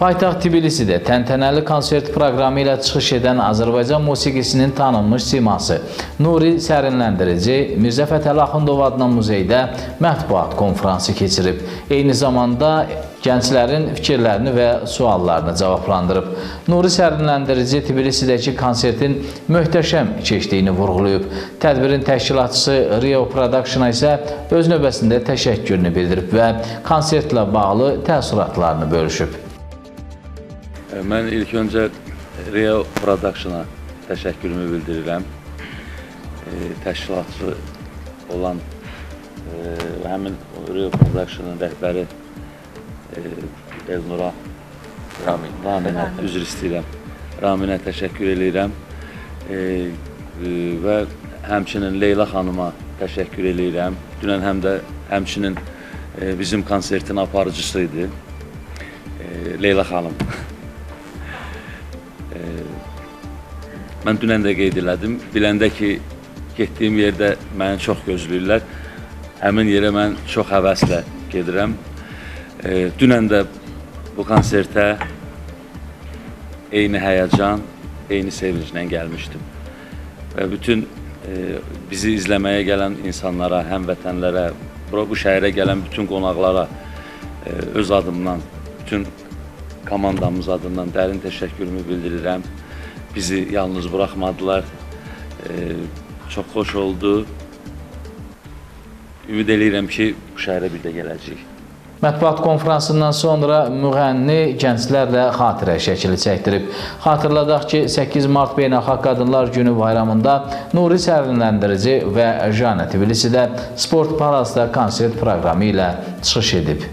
Paytaxt Tbilisidə təntənəli konsert proqramı ilə çıxış edən Azərbaycan musiqisinin tanınmış siması Nuri Sərinləndirici Mirzə Fətəli Axundov adına muzeydə mətbuat konfransı keçirib. Eyni zamanda gənclərin fikirlərini və suallarını cavablandırıb. Nuri Sərinləndirici Tbilisidəki konsertin möhtəşəm keçdiyini vurğulayıb. Tədbirin təşkilatçısı Rio Production isə öz növbəsində təşəkkürünü bildirib və konsertlə bağlı təəssüratlarını bölüşüb. Mən ilk öncə Rio Production-a təşəkkürümü bildirirəm. Təşkilatçı olan həmin Rio Production-ın rəhbəri Elnura Raminə, üzr istəyirəm, Raminə təşəkkür edirəm və həmçinin Leyla xanıma təşəkkür edirəm. Dünən həmçinin bizim konsertin aparıcısı idi Leyla xanım. Mən dünən də qeyd elədim, biləndə ki, getdiyim yerdə məni çox gözləyirlər. Həmin yerə mən çox həvəslə gedirəm. Dünən də bu konsertə eyni həyəcan, eyni sevinclə gəlmişdim. Və bütün bizi izləməyə gələn insanlara, həmvətənlərə, bu şəhərə gələn bütün qonaqlara öz adımdan, bütün komandamız adından dərin təşəkkürümü bildirirəm. Bizi yalnız buraxmadılar. Çox xoş oldu. Ümid edirəm ki, bu şəhərə bir də gələcəyik. Mətbuat konfransından sonra müğənni gənclərlə xatirə şəkili çəkdirib. Xatırladaq ki, 8 mart Beynəlxalq Qadınlar Günü bayramında Nuri Sərinləndirici və Janna Tbilisidə Sport Palasda konsert proqramı ilə çıxış edib.